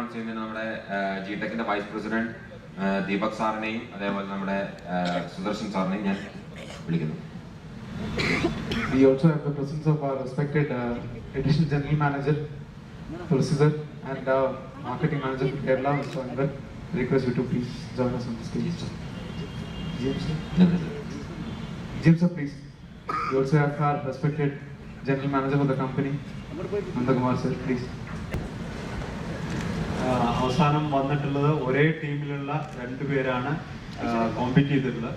Announce ചെയ്യുന്നത് നമ്മുടെ ജിടെക്കിന്റെ vice president Deepak സാറിനെയും അതേപോലെ നമ്മുടെ സുദർശൻ സാറിനെയും ഞാൻ വിളിക്കുന്നു. We also have the presence of our respected Additional General Manager, Tulsizar, and Marketing Manager for Kerala, Mr. Anwar. Request you to please join us on the stage. James sir, please. We also have our respected General Manager for the company, Nandakumar sir, please. അവസാനം വന്നിട്ടുള്ളത് ഒരേ ടീമിലുള്ള 2 പേരാണ് compete ചെയ്തിട്ടുള്ളത്.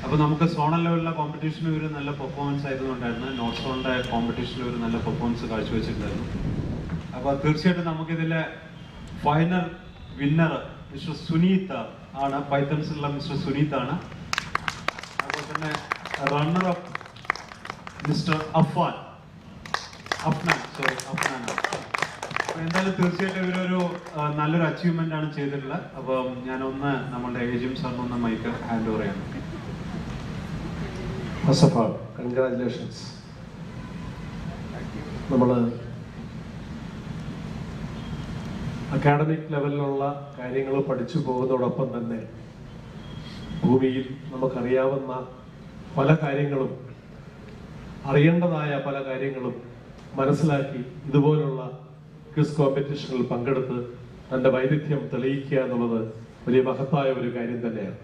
അപ്പോൾ നമുക്ക് zonal ലെവലിലെ കോമ്പറ്റീഷനിൽ ഒരു നല്ല performance ആയിരുന്നു ഉണ്ടായിരുന്നത്. നോർത്ത് സോണിൻ്റെ കോമ്പറ്റീഷനിൽ ഒരു നല്ല പെർഫോമൻസ് കാഴ്ചവെച്ചിട്ടുണ്ടായിരുന്നു. അപ്പോൾ തീർച്ചയായിട്ടും നമുക്കിതിലെ ഫൈനൽ വിന്നർ മിസ്റ്റർ സുനീത് ആണ്. പൈത്തൺസിലുള്ള മിസ്റ്റർ സുനീത് ആണ്. അതുപോലെ തന്നെ റണ്ണർ അപ്പ് മിസ്റ്റർ അഫ്നാൻ. അപ്പോൾ എന്തായാലും തീർച്ചയായിട്ടും ഇവരൊരു നല്ലൊരു അച്ചീവ്മെന്റ് ആണ് ചെയ്തിട്ടുള്ളത്. അപ്പം ഞാനൊന്ന് നമ്മളുടെ ഏജിയം സാറിനൊന്ന് മൈക്ക് ഹാൻഡ് ഓവർ ചെയ്യണം. First of all congratulations. നമ്മൾ അക്കാഡമിക് ലെവലിലുള്ള കാര്യങ്ങൾ പഠിച്ചു പോകുന്നതോടൊപ്പം തന്നെ ഭൂമിയിൽ നമുക്കറിയാവുന്ന പല കാര്യങ്ങളും, അറിയേണ്ടതായ പല കാര്യങ്ങളും മനസ്സിലാക്കി ഇതുപോലുള്ള ക്വിസ് കോമ്പറ്റീഷനിൽ പങ്കെടുത്ത് തൻ്റെ വൈദഗ്ധ്യം തെളിയിക്കുക എന്നുള്ളത് വലിയ മഹത്തായ ഒരു കാര്യം തന്നെയാണ്.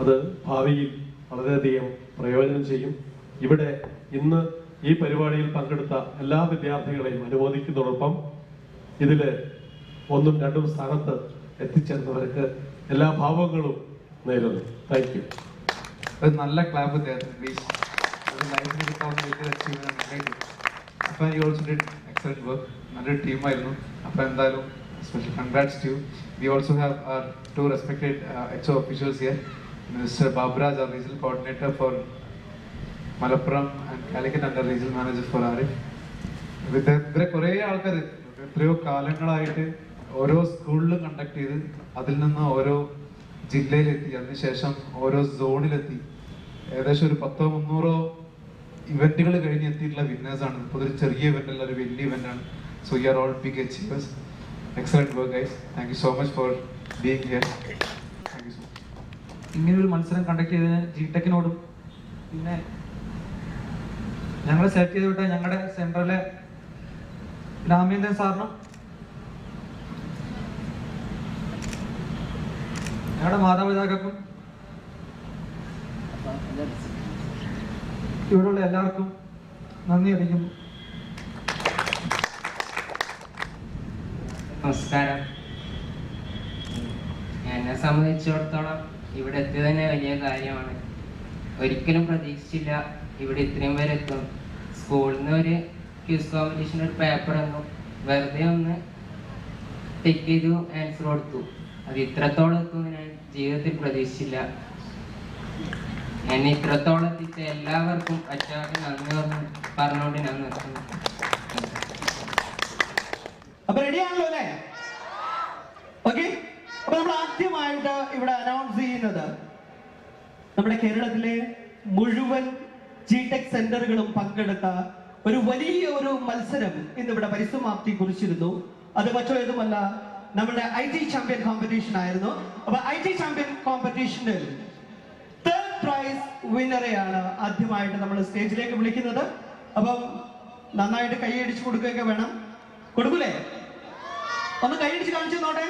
അത് ഭാവിയിൽ വളരെയധികം പ്രയോജനം ചെയ്യും. ഇവിടെ ഇന്ന് ഈ പരിപാടിയിൽ പങ്കെടുത്ത എല്ലാ വിദ്യാർത്ഥികളെയും അനുമോദിക്കുന്നതോടൊപ്പം ഇതിൽ 1ഉം 2ഉം സ്ഥാനത്ത് എത്തിച്ചേർന്നവർക്ക് എല്ലാ ഭാവങ്ങളും നേരുന്നു. Thank you. ഒരു നല്ല ക്ലാപ്പ് തരുന്നു പ്ലീസ്. ഒരു ലൈഫിൽ കിട്ടാവുന്ന വലിയൊരു അച്ചീവ്മെന്റ്. അപ്പം you also did excellent work. നല്ലൊരു ടീമായിരുന്നു. അപ്പം എന്തായാലും special congrats to you. We also have our 2 respected HO officials here. Mr. Babraj, our regional coordinator for Malappuram, and Calicut, and the regional manager for Arif. ഇവരെ കുറേ ആൾക്കാർ എത്രയോ കാലങ്ങളായിട്ട് ഓരോ സ്കൂളിലും കണ്ടക്ട് ചെയ്ത് അതിൽ നിന്ന് ഓരോ ജില്ലയിലെത്തി, അതിനുശേഷം ഓരോ സോണിലെത്തി ഏകദേശം ഒരു 100-300 ഇവന്റുകൾ കഴിഞ്ഞ് എത്തിയിട്ടുള്ള വിന്നേഴ്സാണ്. ഇപ്പോൾ ഒരു ചെറിയ ഇവന്റ് അല്ല, ഒരു വലിയ ഇവന്റ് ആണ്. So you are all big achievers. Excellent work guys. Thank you so much for being here. Thank you so much. ഇങ്ങനൊരു മത്സരം കണ്ടക്ട് ചെയ്തതിന് ജിടെക്കിനോടും പിന്നെ ഞങ്ങളെ സെലക്ട് ചെയ്ത് വിട്ട ഞങ്ങളുടെ സെൻട്രലിലെ രാമേന്ദ്രൻ സാറിനും ഞങ്ങളുടെ മാതാപിതാക്കൾക്കും ഇവിടെയുള്ള എല്ലാവർക്കും നന്ദി അറിയിക്കുന്നു. നമസ്കാരം. എന്നെ സംബന്ധിച്ചിടത്തോളം ഇവിടെ എത്തിയത് തന്നെ വലിയ കാര്യമാണ്. ഒരിക്കലും പ്രതീക്ഷിച്ചില്ല ഇവിടെ ഇത്രയും പേര് എത്തും. സ്കൂളിൽ നിന്ന് ഒരു ക്വിസ് കോമ്പറ്റീഷൻ ഒരു പേപ്പർ തന്നു, വെറുതെ ഒന്ന് ടിക്ക് ചെയ്തു, ആൻസർ കൊടുത്തു. അത് ഇത്രത്തോളം എത്തുമെന്ന് ഞാൻ ജീവിതത്തിൽ പ്രതീക്ഷിച്ചില്ല. എന്നെ ഇത്രത്തോളം എത്തിച്ച എല്ലാവർക്കും അച്ഛാക്ക് നന്ദി പറഞ്ഞുകൊണ്ട് ഞാൻ നിർത്തുന്നു. അപ്പൊ റെഡിയാണല്ലോ അല്ലേ? ഓക്കെ. അപ്പൊ നമ്മൾ ആദ്യമായിട്ട് ഇവിടെ അനൗൺസ് ചെയ്യുന്നത് നമ്മുടെ കേരളത്തിലെ മുഴുവൻ ജിടെക് സെന്ററുകളും പങ്കെടുത്ത ഒരു വലിയ ഒരു മത്സരം ഇന്നിവിടെ പരിസമാപ്തി കുറിച്ചിരുന്നു. അത് മറ്റേതുമല്ല, നമ്മുടെ IT ചാമ്പ്യൻ കോമ്പറ്റീഷൻ ആയിരുന്നു. അപ്പൊ IT ചാമ്പ്യൻ കോമ്പറ്റീഷനിൽ 3rd പ്രൈസ് വിന്നറെയാണ് ആദ്യമായിട്ട് നമ്മൾ സ്റ്റേജിലേക്ക് വിളിക്കുന്നത്. അപ്പം നന്നായിട്ട് കൈയടിച്ച് കൊടുക്കുകയൊക്കെ വേണം. കൊടുക്കൂലേ? ഒന്ന് കൈയടിച്ച് കാണിച്ചു നോട്ടെ.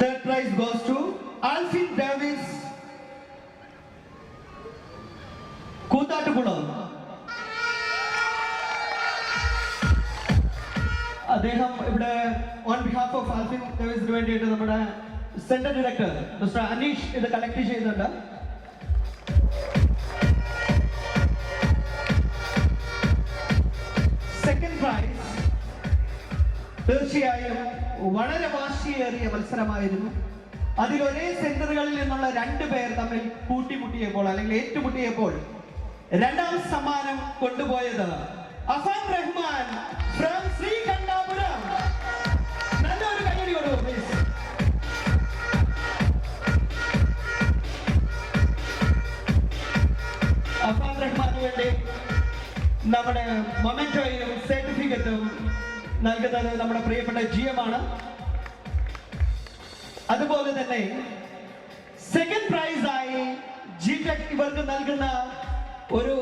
Third prize goes to Alfin Davis, Koothattukulam. അദ്ദേഹം ഇവിടെ ഓൺ ബിഹാഫ് ഓഫ് ആൽഫിൻ ഡേവിസിന് വേണ്ടിയിട്ട് നമ്മുടെ സെന്റർ ഡയറക്ടർ മിസ്റ്റർ അനീഷ് ഇത് കളക്ട് ചെയ്യുന്നുണ്ട്. സെക്കൻഡ് പ്രൈസ് തീർച്ചയായും വളരെ വാശിയേറിയ മത്സരമായിരുന്നു. അതിൽ ഒരേ സെന്ററുകളിൽ നിന്നുള്ള 2 പേർ തമ്മിൽ കൂട്ടിമുട്ടിയപ്പോൾ അല്ലെങ്കിൽ ഏറ്റുമുട്ടിയപ്പോൾ 2ാം സമ്മാനം കൊണ്ടുപോയത് അഫാൻ റഹ്മാൻ ഫ്രം ശ്രീകണ്ഠാപുരം. നല്ലൊരു കൈയടി കൊടുക്കൂ പ്ലീസ്. അഫാൻ റഹ്മാന് വേണ്ടി നമ്മുടെ മൊമെന്റോയും സർട്ടിഫിക്കറ്റും നൽകുന്നത് നമ്മുടെ പ്രിയപ്പെട്ട GM ആണ്. അതുപോലെ തന്നെ സെക്കൻഡ് പ്രൈസായി GTech ഇവർക്ക് നൽകുന്ന ഒരു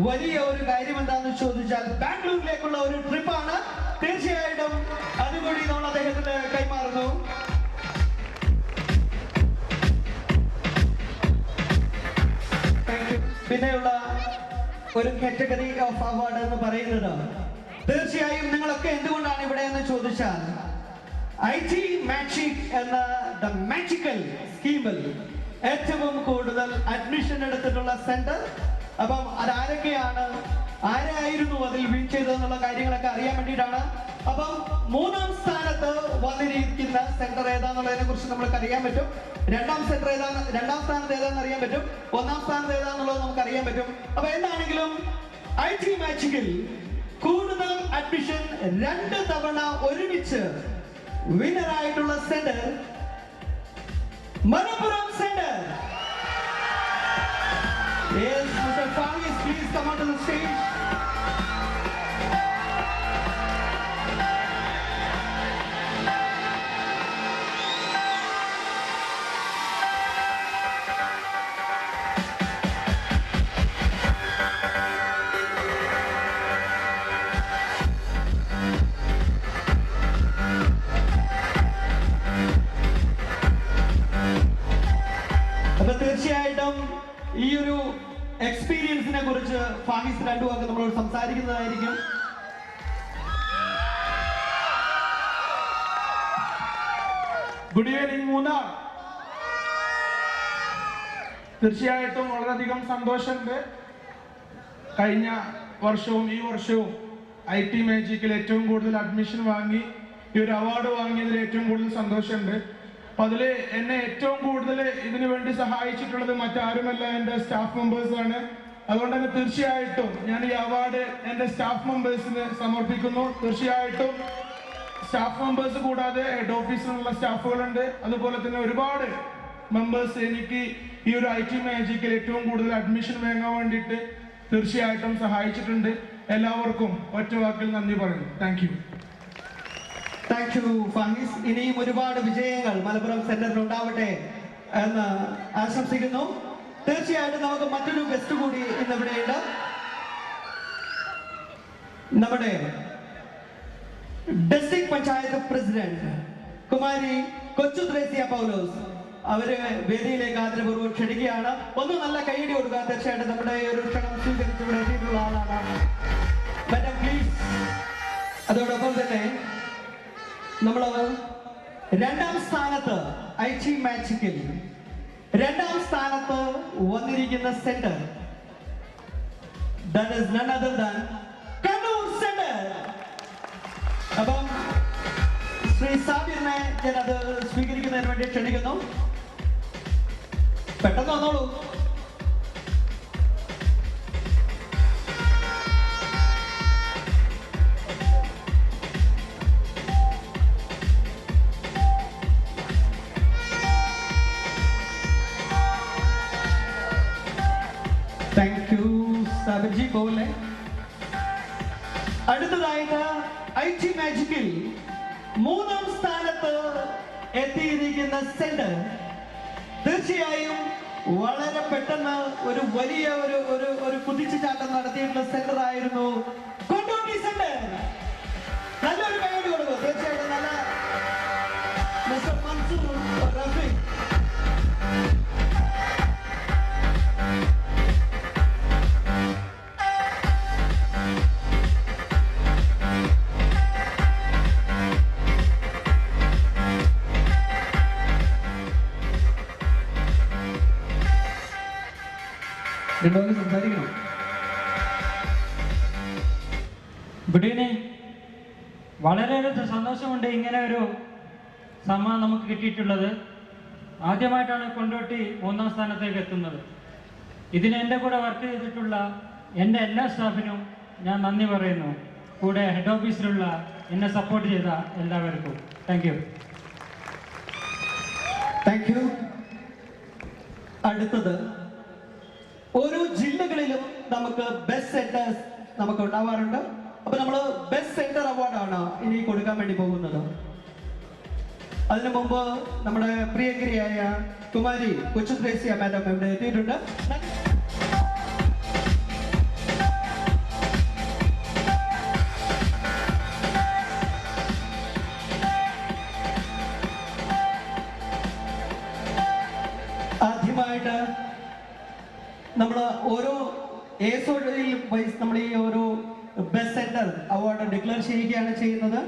വലിയ ഒരു കാര്യം എന്താണെന്ന് ചോദിച്ചാൽ ബാംഗ്ലൂരിലേക്കുള്ള ഒരു ട്രിപ്പാണ്. തീർച്ചയായിട്ടും അതുകൂടി നമ്മൾ അദ്ദേഹത്തിന് കൈമാറുന്നു. പിന്നെയുള്ള ഒരു കാറ്റഗറി ഓഫ് അവാർഡ് എന്ന് പറയുന്നത് തീർച്ചയായും നിങ്ങളൊക്കെ എന്തുകൊണ്ടാണ് ഇവിടെ എന്ന് ചോദിച്ചാൽ IT മാജിക് എന്ന ദ മാജിക്കൽ സ്കീമിൽ ഏറ്റവും കൂടുതൽ അഡ്മിഷൻ എടുത്തിട്ടുള്ള സെന്റർ. അപ്പം അതാരൊക്കെയാണ്, ആരായിരുന്നു അതിൽ വിൻ ചെയ്തതെന്നുള്ള കാര്യങ്ങളൊക്കെ അറിയാൻ വേണ്ടിയിട്ടാണ്. അപ്പം 3-ാം സ്ഥാനത്ത് വന്നിരിക്കുന്ന സെന്റർ ഏതാന്നുള്ളതിനെ കുറിച്ച് നമ്മൾക്ക് അറിയാൻ പറ്റും. 2-ാം സ്ഥാനത്ത് ഏതാണെന്ന് അറിയാൻ പറ്റും. 1-ാം സ്ഥാനത്ത് ഏതാന്നുള്ളത് നമുക്ക് അറിയാൻ പറ്റും. അപ്പൊ എന്താണെങ്കിലും IT മാജിക്കിൽ കൂടുതൽ അഡ്മിഷൻ 2 തവണ ഒരുമിച്ച് വിന്നറായിട്ടുള്ള centre Malappuram centre. Yes, Mr. Fangis, please come onto the stage. അപ്പൊ തീർച്ചയായിട്ടും ഈ ഒരു എക്സ്പീരിയൻസിനെ കുറിച്ച് ഫാഹിസ് 2 വാക്ക് നമ്മളോട് സംസാരിക്കുന്നതായിരിക്കും. Good evening Munnar. തീർച്ചയായിട്ടും വളരെയധികം സന്തോഷമുണ്ട്. കഴിഞ്ഞ വർഷവും ഈ വർഷവും IT മാജിക്കിൽ ഏറ്റവും കൂടുതൽ അഡ്മിഷൻ വാങ്ങി ഈ ഒരു അവാർഡ് വാങ്ങിയതിൽ ഏറ്റവും കൂടുതൽ സന്തോഷമുണ്ട്. അപ്പൊ അതിൽ എന്നെ ഏറ്റവും കൂടുതൽ ഇതിനു വേണ്ടി സഹായിച്ചിട്ടുള്ളത് മറ്റാരുമല്ല, എൻ്റെ സ്റ്റാഫ് മെമ്പേഴ്സ് ആണ്. അതുകൊണ്ട് തന്നെ തീർച്ചയായിട്ടും ഞാൻ ഈ അവാർഡ് എൻ്റെ സ്റ്റാഫ് മെമ്പേഴ്സിന് സമർപ്പിക്കുന്നു. തീർച്ചയായിട്ടും സ്റ്റാഫ് മെമ്പേഴ്സ് കൂടാതെ ഹെഡ് ഓഫീസിലുള്ള സ്റ്റാഫുകളുണ്ട്. അതുപോലെ തന്നെ ഒരുപാട് മെമ്പേഴ്സ് എനിക്ക് ഈ ഒരു IT മാജിക്കിൽ ഏറ്റവും കൂടുതൽ അഡ്മിഷൻ വാങ്ങാൻ വേണ്ടിയിട്ട് തീർച്ചയായിട്ടും സഹായിച്ചിട്ടുണ്ട്. എല്ലാവർക്കും ഒറ്റ വാക്കിൽ നന്ദി പറയുന്നു. Thank you. Thank you Fahis. ഇനിയും ഒരുപാട് വിജയങ്ങൾ മലപ്പുറം സെന്ററിൽ ഉണ്ടാവട്ടെ എന്ന് ആശംസിക്കുന്നു. തീർച്ചയായിട്ടും നമുക്ക് മറ്റൊരു ഗസ്റ്റ് കൂടി ഇന്നിവിടെയുണ്ട്. നമ്മുടെ ഡിസ്ട്രിക്ട് പഞ്ചായത്ത് പ്രസിഡന്റ് കുമാരി കൊച്ചു ത്രേസ്യ പൗലോസ് അവര് വേദിയിലേക്ക് ആദരപൂർവ്വം ക്ഷണിക്കുകയാണ്. ഒന്ന് നല്ല കൈയടി കൊടുക്കുക. തീർച്ചയായിട്ടും നമ്മുടെ ഒരു ക്ഷണം സ്വീകരിച്ച് ഇവിടെ എത്തിയിട്ടുള്ള ആളാണ്. Madam please. അതോടൊപ്പം തന്നെ നമ്മള് 2-ാം സ്ഥാനത്ത് IT മാജിക്കിൽ 2-ാം സ്ഥാനത്ത് വന്നിരിക്കുന്ന centre that is none other than Kannur centre. അപ്പം ശ്രീ സാബിറിനെ ഞാൻ അത് സ്വീകരിക്കുന്നതിന് വേണ്ടി ക്ഷണിക്കുന്നു. പെട്ടെന്ന് വന്നോളൂ. Thank you സാബിർജി. പോലെ അടുത്തതായിട്ട് IT മാജിക്കിൽ 3-ാം സ്ഥാനത്ത് എത്തിയിരിക്കുന്ന സെന്റർ തീർച്ചയായും വളരെ പെട്ടെന്ന് ഒരു വലിയ ഒരു കുതിച്ചുചാട്ടം നടത്തിയിട്ടുള്ള സെന്റർ ആയിരുന്നു കൊണ്ടോട്ടി സെന്റർ. നല്ലൊരു കൈയടി കൊടുക്കും. തീർച്ചയായിട്ടും നല്ല മിസ്റ്റർ മൻസൂർ റഫീഖ്. സംസാരിക്കണം. Good evening. വളരെയേറെ സന്തോഷമുണ്ട് ഇങ്ങനെ ഒരു സമ്മാനം നമുക്ക് കിട്ടിയിട്ടുള്ളത്. ആദ്യമായിട്ടാണ് കൊണ്ടോട്ടി 3-ാം സ്ഥാനത്തേക്ക് എത്തുന്നത്. ഇതിന് എൻ്റെ കൂടെ വർക്ക് ചെയ്തിട്ടുള്ള എൻ്റെ എല്ലാ സ്റ്റാഫിനും ഞാൻ നന്ദി പറയുന്നു. കൂടെ ഹെഡ് ഓഫീസിലുള്ള എന്നെ സപ്പോർട്ട് ചെയ്ത എല്ലാവർക്കും താങ്ക് യു. Thank you. അടുത്തത് ഓരോ ജില്ലകളിലും നമുക്ക് ബെസ്റ്റ് സെന്റേഴ്സ് നമുക്ക് ഉണ്ടാവാറുണ്ട്. അപ്പൊ നമ്മൾ ബെസ്റ്റ് സെന്റർ അവാർഡാണ് ഇനി കൊടുക്കാൻ വേണ്ടി പോകുന്നത്. അതിനു മുമ്പ് നമ്മുടെ പ്രിയങ്കരിയായ കുമാരി കൊച്ചുത്രേസ്യ മാഡം ഇവിടെ എത്തിയിട്ടുണ്ട്. ആദ്യമായിട്ട് നമ്മൾ ഓരോ ഏസോഡിൽ വൈസ് നമ്മൾ ഈ ഓരോ ബെസ്റ്റ് സെന്റർ അവാർഡ് ഡിക്ലെയർ ചെയ്യുകയാണ് ചെയ്യുന്നത്.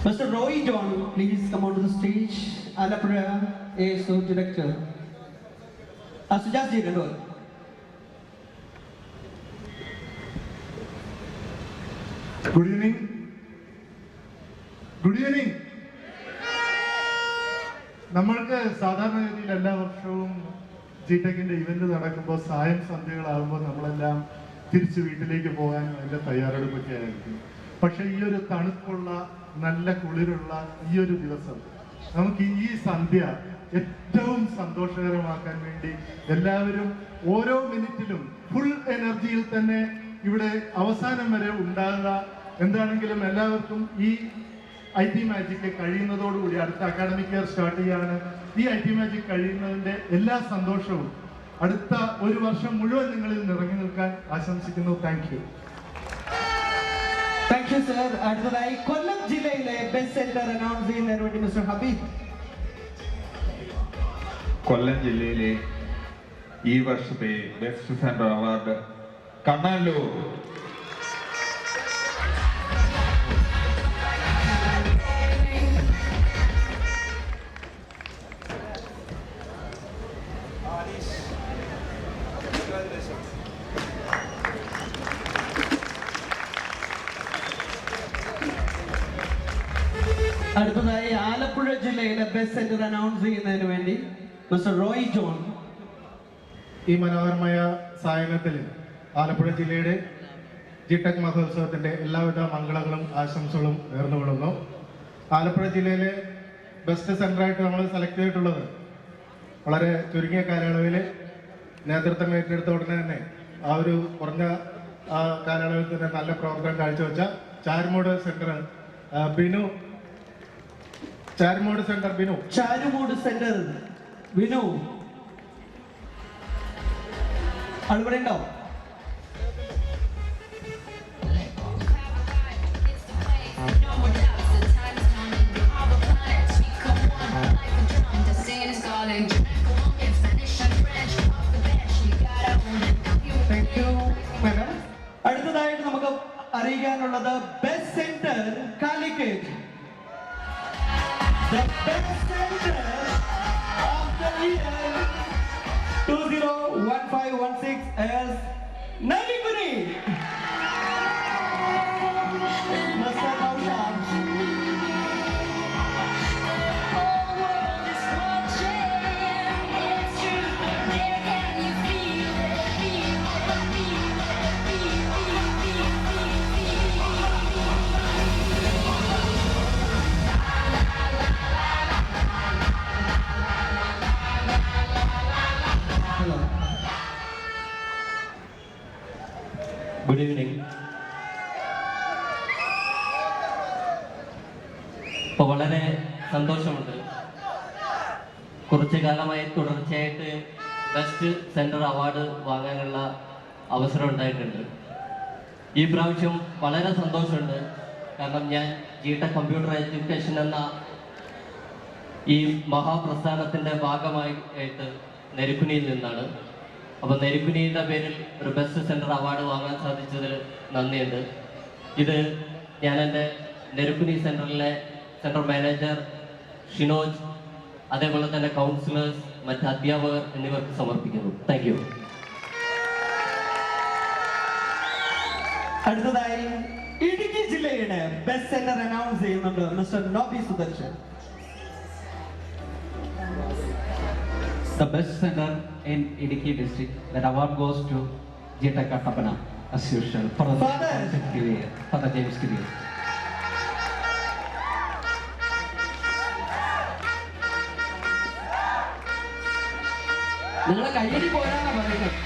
Mr. Roy John, please come onto the stage. Alapura ASO Director. Sujas ji, Rendol. Good evening. Good evening. നമ്മൾക്ക് സാധാരണഗതിയിൽ എല്ലാ വർഷവും ജിടെക്കിന്റെ ഇവന്റ് നടക്കുമ്പോൾ സായം സന്ധ്യകളാകുമ്പോൾ നമ്മളെല്ലാം തിരിച്ച് വീട്ടിലേക്ക് പോകാനും അതിന്റെ തയ്യാറെടുപ്പൊക്കെ ആയിരിക്കും. പക്ഷെ ഈ ഒരു തണുപ്പുള്ള നല്ല കുളിരുള്ള ഈ ഒരു ദിവസം നമുക്ക് ഈ സന്ധ്യ ഏറ്റവും സന്തോഷകരമാക്കാൻ വേണ്ടി എല്ലാവരും ഓരോ മിനിറ്റിലും ഫുൾ എനർജിയിൽ തന്നെ ഇവിടെ അവസാനം വരെ ഉണ്ടാകുക. എന്താണെങ്കിലും എല്ലാവർക്കും ഈ IT മാജിക് കഴിയുന്നതോടുകൂടി അടുത്ത അക്കാഡമിക് ഇയർ സ്റ്റാർട്ട് ചെയ്യാണ്. ഈ IT മാജിക് കഴിയുന്നതിന്റെ എല്ലാ സന്തോഷവും അടുത്ത ഒരു വർഷം മുഴുവൻ നിങ്ങളിൽ നിറഞ്ഞു നിൽക്കാൻ ആശംസിക്കുന്നു. Thank you. Thank you, sir. അടുത്തതായി കൊല്ലം ജില്ലയിലെ ബെസ്റ്റ് സെന്റർ അനൗൺസ് ചെയ്യുന്നതിന് വേണ്ടി മിസ്റ്റർ ഹബീബ്. കൊല്ലം ജില്ലയിലെ ഈ വർഷത്തെ ബെസ്റ്റ് സെന്റർ അവാർഡ് കണ്ണല്ലൂർ. അടുത്തതായി ആലപ്പുഴ ജില്ലയിലെ ബെസ്റ്റ് സെന്റർ അനൗൺസ് ചെയ്യുന്നതിന് വേണ്ടി മിസ്റ്റർ റോയ് ജോൺ. ഈ മനോഹരമായ സായനത്തിൽ ആലപ്പുഴ ജില്ലയുടെ ജിടെക് മഹോത്സവത്തിന്റെ എല്ലാവിധ മംഗളങ്ങളും ആശംസകളും നേർന്നുകൊള്ളുന്നു. ആലപ്പുഴ ജില്ലയിലെ ബെസ്റ്റ് സെന്ററായിട്ട് നമ്മൾ സെലക്ട് ചെയ്തിട്ടുള്ളത് വളരെ ചുരുങ്ങിയ കാലയളവിൽ നേതൃത്വം ഏറ്റെടുത്ത ഉടനെ തന്നെ ആ ഒരു കുറഞ്ഞ കാലയളവിൽ തന്നെ നല്ല പ്രോഗ്രാം കാഴ്ചവെച്ച Charummood centre Binu. Charummood centre Binu. Charummood centre Binu അവിടെ ഉണ്ടോ? Thank you madam. അടുത്തതായിട്ട് നമുക്ക് അറിയിക്കാനുള്ളത് best centre Calicut. The best center of the year 2015-16 is Narikuni. Mr. Naushad. Good evening. ഇപ്പോൾ വളരെ സന്തോഷമുണ്ട്. കുറച്ചു കാലമായി തുടർച്ചയായിട്ട് ബെസ്റ്റ് സെൻറ്റർ അവാർഡ് വാങ്ങാനുള്ള അവസരം ഉണ്ടായിട്ടുണ്ട്. ഈ പ്രാവശ്യം വളരെ സന്തോഷമുണ്ട്. കാരണം ഞാൻ ജിടെക് കമ്പ്യൂട്ടർ എഡ്യൂക്കേഷൻ എന്ന ഈ മഹാപ്രസ്ഥാനത്തിൻ്റെ ഭാഗമായിട്ട് നെരുക്കുനിയിൽ നിന്നാണ്. അപ്പോൾ നെരുക്കുനിയുടെ പേരിൽ ഒരു ബെസ്റ്റ് സെൻറ്റർ അവാർഡ് വാങ്ങാൻ സാധിച്ചതിൽ നന്ദിയുണ്ട്. ഇത് ഞാൻ എൻ്റെ നെരുക്കുനി സെൻറ്ററിലെ സെൻട്രൽ മാനേജർ ഷിനോജ്, അതേപോലെ തന്നെ കൗൺസിലേഴ്സ്, മറ്റ് അധ്യാപകർ എന്നിവർക്ക് സമർപ്പിക്കുന്നു. Thank you. അടുത്തതായി ഇടുക്കി ജില്ലയുടെ ബെസ്റ്റ് സെന്റർ അനൗൺസ് ചെയ്യുന്നുണ്ട് mister Nobi Sudarshan. The best center in Idiki district. That award goes to Jita Kattapana, as usual, for the consecutive year, for the James Kidir. നിങ്ങളെ കയ്യടി പോരാന്നാ പറയുന്നത്.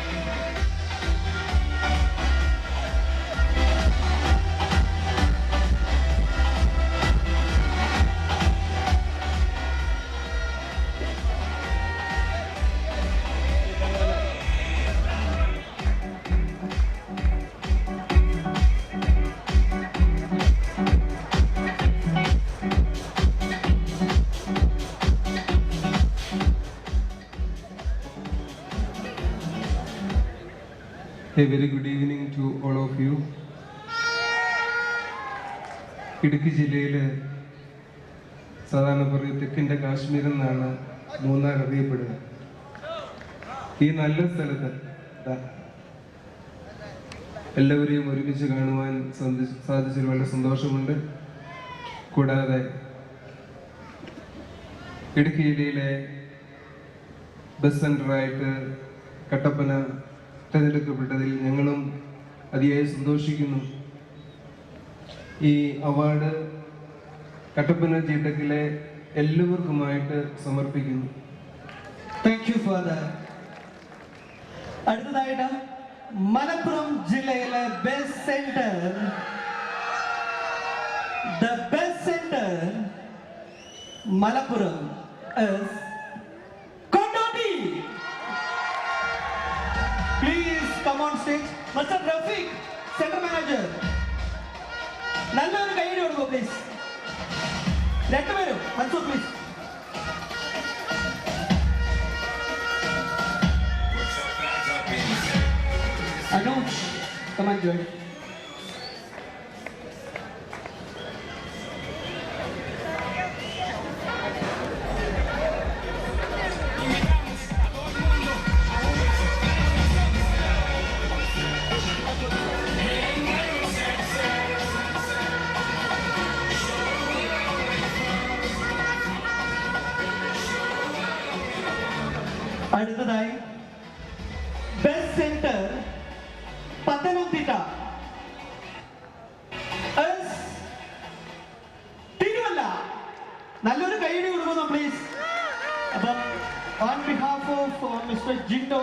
A very good evening to all of you. Idukki ജില്ലയിലെ സാധാരണ പറയും തെക്കിൻ്റെ കാശ്മീർ എന്നാണ് മൂന്നാർ അറിയപ്പെടുക. ഈ നല്ല സ്ഥലത്ത് എല്ലാവരെയും ഒരുമിച്ച് കാണുവാൻ സാധിച്ചതിൽ വളരെ സന്തോഷമുണ്ട്. കൂടാതെ ഇടുക്കി ജില്ലയിലെ ബസ് സെൻ്ററായിട്ട് കട്ടപ്പന തിരഞ്ഞെടുക്കപ്പെട്ടതിൽ ഞങ്ങളും അതിയായി സന്തോഷിക്കുന്നു. ഈ അവാർഡ് കട്ടപ്പന ജില്ലയിലെ എല്ലാവർക്കുമായിട്ട് സമർപ്പിക്കുന്നു. Thank you father. അടുത്തതായിട്ട് മലപ്പുറം ജില്ലയിലെ best centre, the best centre Malappuram is Kondotty. Please come on stage. Mr. Rafiq, Center Manager. നല്ലൊരു കൈയ്യടി കൊടുക്കൂ പ്ലീസ്. രണ്ടുപേരും Mansoor please. Anuj, come on join. അടുത്തതായി ബെസ്റ്റ് സെന്റർ പത്തനംതിട്ട, തിരുവല്ല. നല്ലൊരു കൈയ്യടി കൊടുക്കുന്നു പ്ലീസ്. അപ്പം on behalf of mister Jindo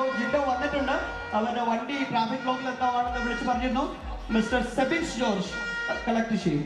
വന്നിട്ടുണ്ട്. അവരുടെ വണ്ടി ട്രാഫിക് ബ്ലോക്കിൽ എത്താവാണെന്ന് വിളിച്ച് പറഞ്ഞിരുന്നു. മിസ്റ്റർ സെബിൻസ് ജോർജ് കളക്ട് ചെയ്യും.